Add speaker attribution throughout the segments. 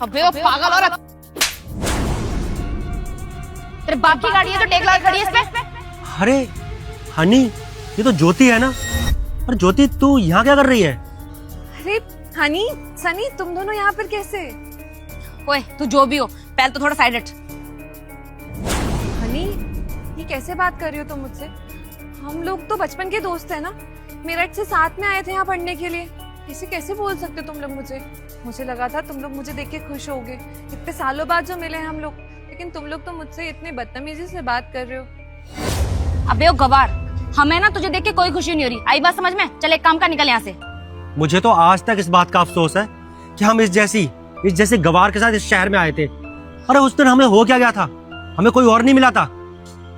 Speaker 1: अबे वो पागल औरत, तेरे बाप की गाड़ी है तो टेक लगा खड़ी है इसमें।
Speaker 2: अरे हनी, ये तो ज्योति है ना। और ज्योति तू यहाँ क्या कर रही है?
Speaker 3: अरे हनी, सनी, तुम दोनों यहाँ पर कैसे?
Speaker 1: ओए तू जो भी हो, पहले तो थोड़ा साइड हट।
Speaker 3: हनी, ये कैसे बात कर रही हो तुम मुझसे? हम लोग तो बचपन के दोस्त हैं ना, मेरठ से साथ में आए थे यहाँ पढ़ने के लिए। ऐसे कैसे बोल सकते तुम लोग मुझे? मुझे लगा था तुम लोग मुझे देख के खुश होगे, इतने सालों बाद जो मिले हैं हम लोग, लेकिन तुम लोग तो मुझसे इतने बदतमीजी से बात कर रहे हो।
Speaker 1: अबे वो गवार, हमें ना तुझे देख के कोई खुशी नहीं हो रही, आई बात समझ में? चल एक काम का, निकल यहाँ से।
Speaker 2: मुझे तो आज तक इस बात का अफसोस है कि हम इस जैसे गवार के साथ इस शहर में आए थे। अरे उस दिन हमें हो क्या गया था, हमें कोई और नहीं मिला था।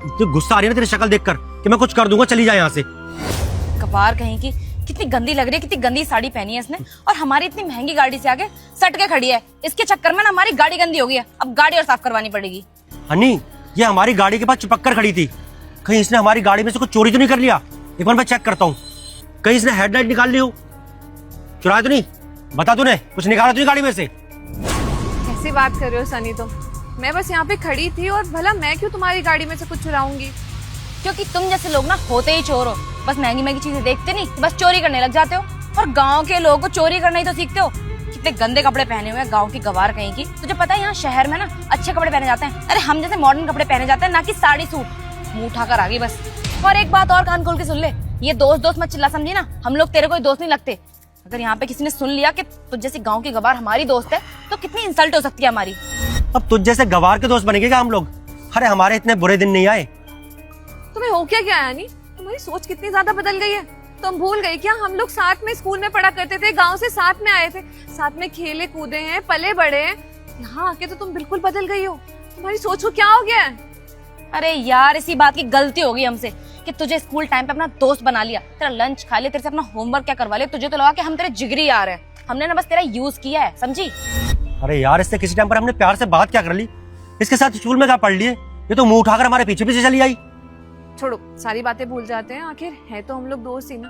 Speaker 2: जो गुस्सा आ रही है ना तेरी शक्ल देखकर कि मैं कुछ कर दूंगा, चली जाए यहाँ से।
Speaker 1: गवार कहीं की, कितनी गंदी लग रही है, कितनी गंदी साड़ी पहनी है इसने, और हमारी इतनी महंगी गाड़ी से आगे सट के खड़ी है। इसके चक्कर में ना हमारी गाड़ी गंदी हो गई है, अब गाड़ी और साफ करवानी पड़ेगी।
Speaker 2: हनी, ये हमारी गाड़ी के पास चिपक कर खड़ी थी, कहीं इसने हमारी गाड़ी में से कुछ चोरी तो नहीं कर लिया? एक बार मैं चेक करता हूँ, कहीं इसने हेडलाइट निकाल ली हो, चुराया तो नहीं? बता, तूने कुछ निकाला तो नहीं गाड़ी में से?
Speaker 3: कैसी बात कर रहे हो सनी तुम? मैं बस यहाँ पे खड़ी थी, और भला मैं क्यों तुम्हारी गाड़ी में से कुछ चुराऊंगी?
Speaker 1: क्योंकि तुम जैसे लोग ना होते ही चोर हो, बस महंगी महंगी चीजें देखते नहीं, बस चोरी करने लग जाते हो। और गांव के लोगों को चोरी करना ही तो सीखते हो। कितने गंदे कपड़े पहने हुए हैं गांव की गवार कहीं की। तुझे पता है यहाँ शहर में ना अच्छे कपड़े पहने जाते हैं, अरे हम जैसे मॉडर्न कपड़े पहने जाते हैं, ना कि साड़ी सूट। मुंह उठाकर आ गई बस। और एक बात और कान खोल के सुन ले, ये दोस्त मत चिल्ला, समझी ना? हम लोग तेरे कोई दोस्त नहीं लगते। अगर यहाँ पे किसी ने सुन लिया कि तुझ जैसी गाँव की गवार हमारी दोस्त है, तो कितनी इंसल्ट हो सकती है हमारी।
Speaker 2: अब तुझ जैसे गवार के दोस्त बनेंगे क्या हम लोग? अरे हमारे इतने बुरे दिन नहीं आए।
Speaker 3: तुम्हें हो क्या गया यानी? तुम्हारी सोच कितनी ज्यादा बदल गई है। तुम भूल गई क्या हम लोग साथ में स्कूल में पढ़ा करते थे, गांव से साथ में आए थे, साथ में खेले कूदे हैं, पले बड़े हैं। यहाँ आके तो तुम बिल्कुल बदल गई हो। तुम्हारी सोच को क्या हो गया है?
Speaker 1: अरे यार, इसी बात की गलती हो गई हमसे कि तुझे स्कूल टाइम पे अपना दोस्त बना लिया, तेरा लंच खा लिया, तेरे से अपना होमवर्क क्या करवा लिया। तुझे तो लगा कि हम तेरे जिगरी यार हैं। हमने ना बस तेरा यूज किया है, समझी?
Speaker 2: अरे यार, इससे किसी टाइम पर हमने प्यार से बात क्या कर ली? इसके साथ स्कूल में क्या पढ़ लिए? ये तो मुंह उठाकर हमारे पीछे पीछे चली आई।
Speaker 3: छोड़ो, सारी बातें भूल जाते हैं, आखिर है तो हम लोग दोस्त ही ना।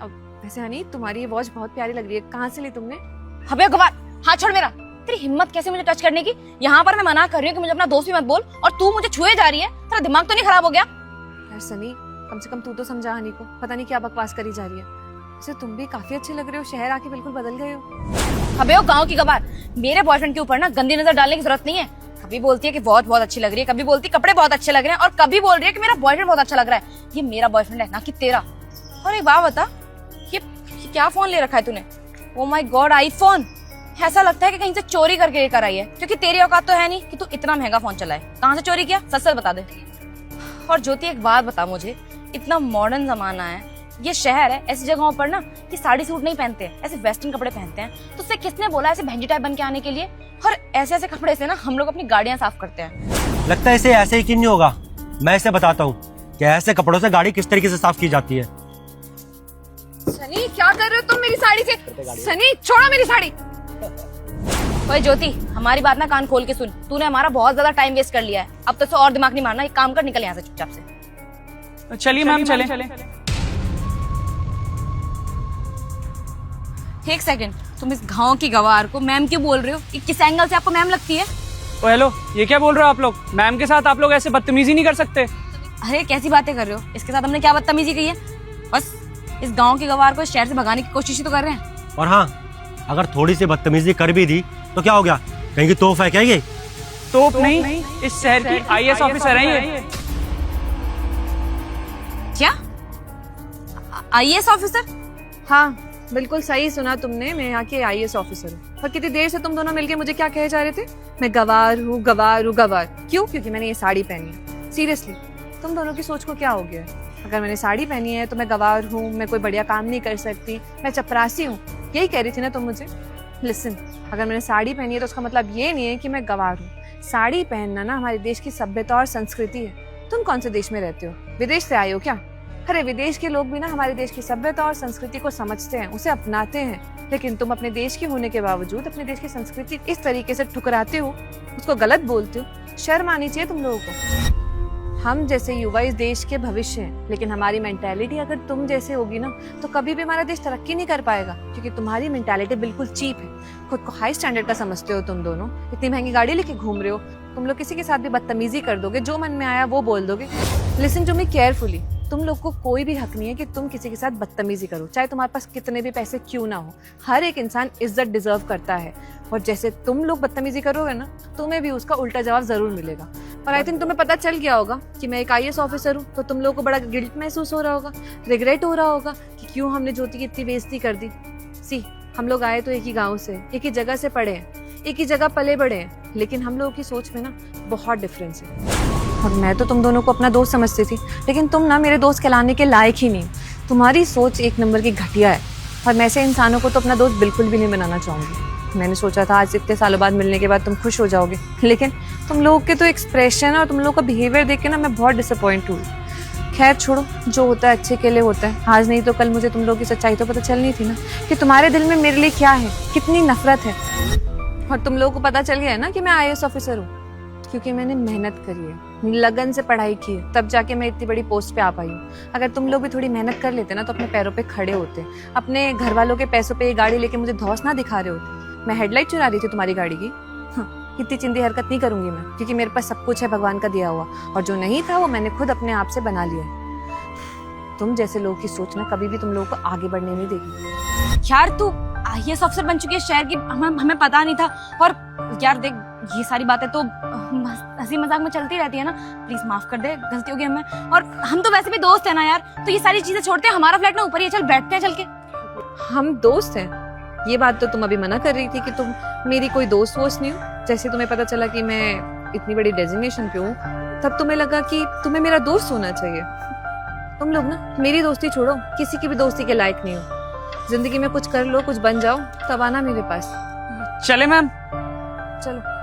Speaker 3: अब वैसे हनी, तुम्हारी ये वॉच बहुत प्यारी लग रही है, कहाँ से ली तुमने?
Speaker 1: अबे गवार, हाथ छोड़ मेरा। तेरी हिम्मत कैसे मुझे टच करने की? यहाँ पर मैं मना कर रही हूँ कि मुझे अपना दोस्त भी मत बोल, और तू मुझे छुए जा रही है। तेरा दिमाग तो नहीं खराब हो गया?
Speaker 3: यार सनी, कम से कम तू तो समझा हनी को, पता नहीं क्या बकवास करी जा रही है। वैसे तुम भी काफी अच्छे लग रहे हो, शहर आके बिल्कुल बदल गए हो।
Speaker 1: अबे वो गाँव की गवार, मेरे बॉयफ्रेंड के ऊपर ना गंदी नजर डालने की जरूरत नहीं है। कभी बोलती है कि वॉच बहुत अच्छी लग रही है, कभी बोलती है कपड़े बहुत अच्छे लग रहे हैं, और कभी बोल रही है कि मेरा बॉयफ्रेंड बहुत अच्छा लग रहा है। ये मेरा बॉयफ्रेंड है, ना कि तेरा। और एक बात बता, ये क्या फोन ले रखा है तूने? Oh my God, iPhone. ऐसा लगता है कि कहीं से चोरी करके लेकर आई है, क्योंकि तेरी औकात तो है नहीं कि तू इतना महंगा फोन चलाए। कहाँ से चोरी किया, सच सच बता दे। और ज्योति एक बात बता मुझे, इतना मॉडर्न जमाना है, ये शहर है, ऐसी जगहों पर ना कि साड़ी सूट नहीं पहनते हैं, ऐसे वेस्टर्न कपड़े पहनते हैं। तो उससे किसने बोला ऐसे भंजी टाइप बन के आने के लिए? और ऐसे ऐसे कपड़े से ना हम लोग अपनी गाड़ियां साफ करते हैं।
Speaker 2: लगता है इसे ऐसे ही क्यों नहीं होगा। मैं इसे बताता हूँ कि ऐसे कपड़ों से गाड़ी किस तरीके से साफ की जाती है।
Speaker 3: सनी, क्या कर रहे हो तुम मेरी साड़ी से? सनी, छोड़ो मेरी साड़ी।
Speaker 1: ओए ज्योति, हमारी बात ना कान खोल के सुन। तूने हमारा बहुत ज्यादा टाइम वेस्ट कर लिया है, अब तो और दिमाग नहीं मारना। एक काम कर, निकल यहाँ से चुपचाप से।
Speaker 4: चलिए मैम, चले।
Speaker 1: एक सेकंड, तुम इस गांव की गवार को मैम क्यों बोल रहे हो? ये किस एंगल से आपको मैम लगती है?
Speaker 4: ओ हेलो, ये क्या बोल रहे हो आप लोग? मैम के साथ आप लोग ऐसे बदतमीजी नहीं कर सकते।
Speaker 1: अरे कैसी बातें कर रहे हो? इसके साथ हमने क्या बदतमीजी की है? बस इस गांव की गवार को इस शहर से भगाने की कोशिश ही तो कर रहे हैं।
Speaker 2: और हाँ, अगर थोड़ी सी बदतमीजी कर भी दी तो क्या हो गया? कहीं की तोहफा है क्या ये?
Speaker 4: तोप नहीं, इस शहर की आईएएस ऑफिसर है ये।
Speaker 1: क्या? IAS officer?
Speaker 3: हाँ, बिल्कुल सही सुना तुमने, मैं यहाँ की आईएएस ऑफिसर हूँ। और कितनी देर से तुम दोनों मिलके मुझे क्या कहे जा रहे थे? मैं गवार हूँ, गवार हूँ, गवार। क्यों? क्योंकि मैंने ये साड़ी पहनी है। सीरियसली, तुम दोनों की सोच को क्या हो गया है? अगर मैंने साड़ी पहनी है तो मैं गवार हूँ, मैं कोई बढ़िया काम नहीं कर सकती, मैं चपरासी हूँ, यही कह रही थी ना तुम मुझे? लिसन, अगर मैंने साड़ी पहनी है तो उसका मतलब ये नहीं है कि मैं गवार हूँ। साड़ी पहनना ना हमारे देश की सभ्यता और संस्कृति है। तुम कौन से देश में रहते हो? विदेश से आए हो क्या? अरे विदेश के लोग भी ना हमारे देश की सभ्यता और संस्कृति को समझते हैं, उसे अपनाते हैं। लेकिन तुम अपने देश के होने के बावजूद अपने देश की संस्कृति इस तरीके से ठुकराते हो, उसको गलत बोलते हो। शर्म आनी चाहिए तुम लोगों को। हम जैसे युवा इस देश के भविष्य हैं, लेकिन हमारी मेंटालिटी अगर तुम जैसे होगी ना तो कभी भी हमारा देश तरक्की नहीं कर पाएगा, क्योंकि तुम्हारी मेंटालिटी बिल्कुल चीप है। खुद को हाई स्टैंडर्ड का समझते हो तुम दोनों, इतनी महंगी गाड़ी लेके घूम रहे हो, तुम लोग किसी के साथ भी बदतमीजी कर दोगे, जो मन में आया वो बोल दोगे। लिसन टू मी केयरफुली, तुम लोग को कोई भी हक नहीं है कि तुम किसी के साथ बदतमीजी करो, चाहे तुम्हारे पास कितने भी पैसे क्यों ना हो। हर एक इंसान इज्जत डिजर्व करता है, और जैसे तुम लोग बदतमीजी करोगे ना, तुम्हें भी उसका उल्टा जवाब जरूर मिलेगा। और आई थिंक तुम्हें पता चल गया होगा कि मैं एक IAS ऑफिसर हूँ, तो तुम लोगों को बड़ा गिल्ट महसूस हो रहा होगा, रिग्रेट हो रहा होगा कि क्यों हमने ज्योति की इतनी बेइज्जती कर दी। सी, हम लोग आए तो एक ही गाँव से, एक ही जगह से पढ़े हैं, एक ही जगह पले बड़े हैं, लेकिन हम लोगों की सोच में ना बहुत डिफरेंस है। और मैं तो तुम दोनों को अपना दोस्त समझती थी, लेकिन तुम ना मेरे दोस्त कहलाने के लायक ही नहीं। तुम्हारी सोच एक नंबर की घटिया है, और मैं ऐसे इंसानों को तो अपना दोस्त बिल्कुल भी नहीं बनाना चाहूंगी। मैंने सोचा था आज इतने सालों बाद मिलने के बाद तुम खुश हो जाओगे, लेकिन तुम लोगों के तो एक्सप्रेशन और तुम लोगों का बिहेवियर देख के ना मैं बहुत डिसअपॉइंट हुई। खैर छोड़ो, जो होता है अच्छे के लिए होता है। आज नहीं तो कल मुझे तुम लोगों की सच्चाई तो पता चलनी थी ना, कि तुम्हारे दिल में मेरे लिए क्या है, कितनी नफरत है। और तुम लोगों को पता चल गया है ना कि मैं IAS ऑफिसर हूँ, क्योंकि मैंने मेहनत करी है, लगन से पढ़ाई की है, तब जाके मैं इतनी बड़ी पोस्ट पे आ पाई हूँ। अगर तुम लोग भी थोड़ी मेहनत कर लेते ना तो अपने पैरों पे खड़े होते, अपने घर वालों के पैसों पे ये गाड़ी लेके मुझे धौंस ना दिखा रहे होते। मैं हेडलाइट चुरा रही थी तुम्हारी गाड़ी की। इतनी चिंदी हरकत नहीं करूंगी मैं, क्योंकि मेरे पास सब कुछ है भगवान का दिया हुआ, और जो नहीं था वो मैंने खुद अपने आप से बना लिया है। तुम जैसे लोगों की सोच ना कभी भी तुम लोगों को आगे बढ़ने नहीं देगी।
Speaker 1: यार तू IAS ऑफिसर बन चुकी है शहर की, हमें पता नहीं था। और यार देख, ये सारी बातें तो हंसी मजाक में चलती रहती है ना, प्लीज माफ कर दे, गलती होगी हमें। और हम तो वैसे भी दोस्त है ना यार, तो ये सारी चीजें छोड़ते हैं, हमारा फ्लैट ना ऊपर ही है, चल बैठते हैं चल के।
Speaker 3: हम दोस्त हैं, ये बात तो तुम अभी मना कर रही थी कि तुम मेरी कोई दोस्त वोस्त नहीं हो। जैसे तुम्हें पता चला कि मैं इतनी बड़ी डेजिग्नेशन पे हूँ, तब तुम्हें लगा कि तुम्हें मेरा दोस्त होना चाहिए। तुम लोग ना मेरी दोस्ती छोड़ो, किसी की भी दोस्ती के लायक नहीं हो। जिंदगी में कुछ कर लो, कुछ बन जाओ, तब आना मेरे पास।
Speaker 4: चले मैम।
Speaker 3: चलो।